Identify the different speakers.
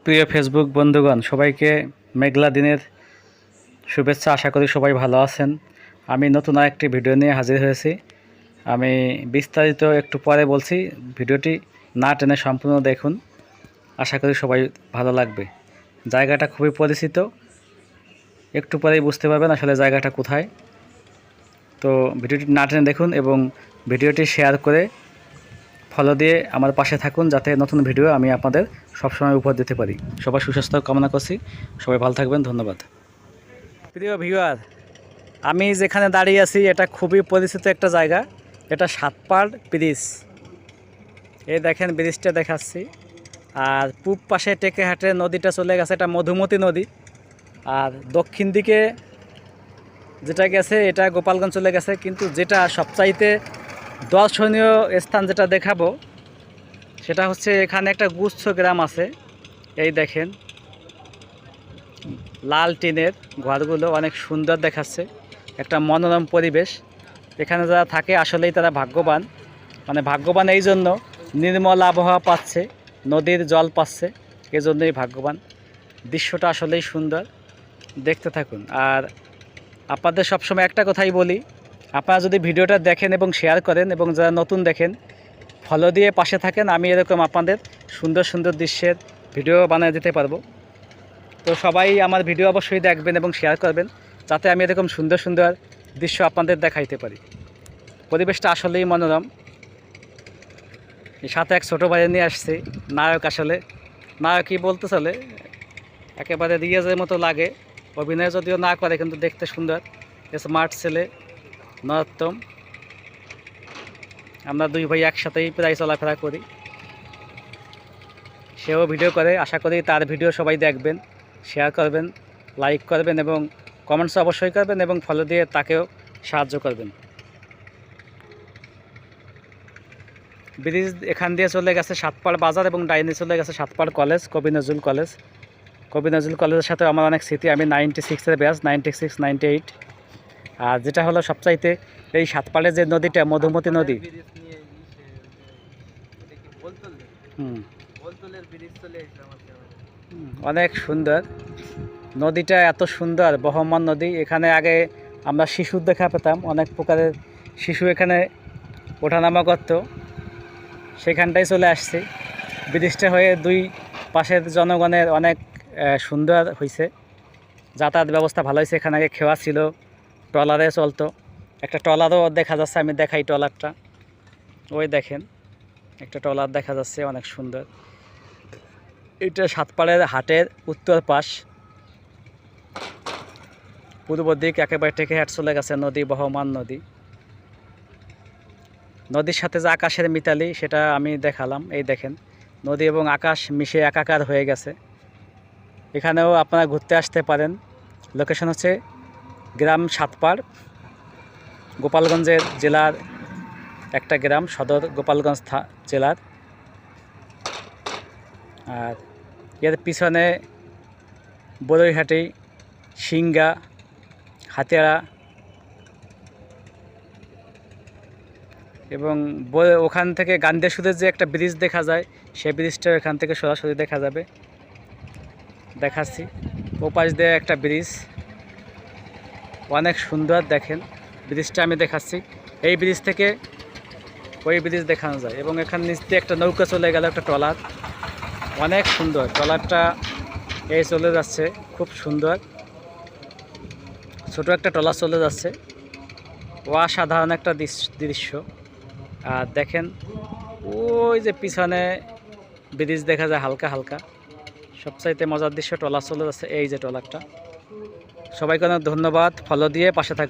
Speaker 1: প্রিয় ফেসবুক বন্ধুগণ, সবাইকে মেঘলা দিনের শুভেচ্ছা। আশা করি সবাই ভালো আছেন। আমি নতুন আরেকটি ভিডিও নিয়ে হাজির হয়েছি। আমি বিস্তারিত একটু পরে বলছি, ভিডিওটি না টেনে সম্পূর্ণ দেখুন। আশা করি সবাই ভালো লাগবে। জায়গাটা খুবই পরিচিত, একটু পরেই বুঝতে পারবেন আসলে জায়গাটা কোথায়। তো ভিডিওটি না টেনে দেখুন এবং ভিডিওটি শেয়ার করে ফলো দিয়ে আমার পাশে থাকুন, যাতে নতুন ভিডিও আমি আপনাদের সবসময় উপহার দিতে পারি। সবার সুস্বাস্থ্য কামনা করছি। সবাই ভালো থাকবেন। ধন্যবাদ। প্রিয় ভিউয়ার, আমি যেখানে দাঁড়িয়ে আছি এটা খুবই পরিচিত একটা জায়গা। এটা সাতপাড় ব্রিজ। এই দেখেন ব্রিজটা দেখাচ্ছি। আর পূব পাশে টেকেহাটে নদীটা চলে গেছে, এটা মধুমতি নদী। আর দক্ষিণ দিকে যেটা গেছে এটা গোপালগঞ্জ চলে গেছে। কিন্তু যেটা সবচাইতে দর্শনীয় স্থান যেটা দেখাবো সেটা হচ্ছে এখানে একটা গুচ্ছ গ্রাম আছে। এই দেখেন লাল টিনের ঘরগুলো অনেক সুন্দর দেখাচ্ছে, একটা মনোরম পরিবেশ। এখানে যারা থাকে আসলেই তারা ভাগ্যবান। মানে ভাগ্যবান এই জন্য, নির্মল আবহাওয়া পাচ্ছে, নদীর জল পাচ্ছে, এজন্যই ভাগ্যবান। দৃশ্যটা আসলেই সুন্দর, দেখতে থাকুন। আর আপনাদের সবসময় একটা কথাই বলি, আপনারা যদি ভিডিওটা দেখেন এবং শেয়ার করেন এবং যারা নতুন দেখেন ফলো দিয়ে পাশে থাকেন, আমি এরকম আপনাদের সুন্দর সুন্দর দৃশ্যের ভিডিও বানিয়ে দিতে পারবো। তো সবাই আমার ভিডিও অবশ্যই দেখবেন এবং শেয়ার করবেন, যাতে আমি এরকম সুন্দর সুন্দর দৃশ্য আপনাদের দেখাইতে পারি। পরিবেশটা আসলেই মনোরম। সাথে এক ছোটো ভাই নিয়ে আসছি, নায়ক। আসলে নায়কই বলতে চলে, একেবারে রিয়াজের মতো লাগে। অভিনয় যদিও না করে, কিন্তু দেখতে সুন্দর, স্মার্ট ছেলে, নরোত্তম। আমরা দুই ভাই একসাথেই প্রায় চলাফেরা করি। সেও ভিডিও করে। আশা করি তার ভিডিও সবাই দেখবেন, শেয়ার করবেন, লাইক করবেন এবং কমেন্টস অবশ্যই করবেন এবং ফলো দিয়ে তাকেও সাহায্য করবেন। ব্রিজ এখান দিয়ে চলে গেছে সাতপাড় বাজার এবং ডাইনে চলে গেছে সাতপাড় কলেজ, কবি নজরুল কলেজ। কবি নজরুল কলেজের সাথে আমার অনেক স্মৃতি। আমি 96-এর ব্যাচ, 96, 98। আর যেটা হলো সবচাইতে এই সাতপাড়ের যে নদীটা, মধুমতি নদী, অনেক সুন্দর। নদীটা এত সুন্দর, বহমান নদী। এখানে আগে আমরা শিশুর দেখা পেতাম, অনেক প্রকারের শিশু এখানে ওঠানামা করত। সেখানটাই চলে আসছি। ব্রিজটা হয়ে দুই পাশের জনগণের অনেক সুন্দর হয়েছে, যাতায়াত ব্যবস্থা ভালো হয়েছে। এখানে আগে খেওয়া ছিল, ট্রলারে চলতো। একটা ট্রলারও দেখা যাচ্ছে, আমি দেখাই ট্রলারটা। ওই দেখেন একটা ট্রলার দেখা যাচ্ছে, অনেক সুন্দর। এটা সাতপাড়ের হাটের উত্তর পাশ, পূর্ব দিক একেবারে টেকেহাট চলে গেছে নদী, বহমান নদী। নদীর সাথে যে আকাশের মিতালি সেটা আমি দেখালাম। এই দেখেন নদী এবং আকাশ মিশে একাকার হয়ে গেছে। এখানেও আপনারা ঘুরতে আসতে পারেন। লোকেশন হচ্ছে গ্রাম সাতপাড়, গোপালগঞ্জের জেলার একটা গ্রাম, সদর গোপালগঞ্জ জেলার। আর এর পিছনে বড়ইহাটি, সিংগা, হাতিয়াড়া এবং ওখান থেকে গান্দেশুরের যে একটা ব্রিজ দেখা যায়, সেই ব্রিজটাও এখান থেকে সরাসরি দেখা যাবে। দেখাচ্ছি ওপাশ দিয়ে একটা ব্রিজ, অনেক সুন্দর। দেখেন ব্রিজটা আমি দেখাচ্ছি। এই ব্রিজ থেকে ওই ব্রিজ দেখানো যায় এবং এখান নিচ দিয়ে একটা নৌকা চলে গেল, একটা ট্রলার, অনেক সুন্দর। ট্রলারটা এই চলে যাচ্ছে, খুব সুন্দর। ছোট একটা ট্রলার চলে যাচ্ছে, অসাধারণ একটা দৃশ্য। আর দেখেন ওই যে পিছনে ব্রিজ দেখা যায় হালকা হালকা। সবচাইতে মজার দৃশ্য, ট্রলার চলে যাচ্ছে, এই যে ট্রলারটা। সবাইকে অনেক ধন্যবাদ, ফলো দিয়ে পাশে থাকবেন।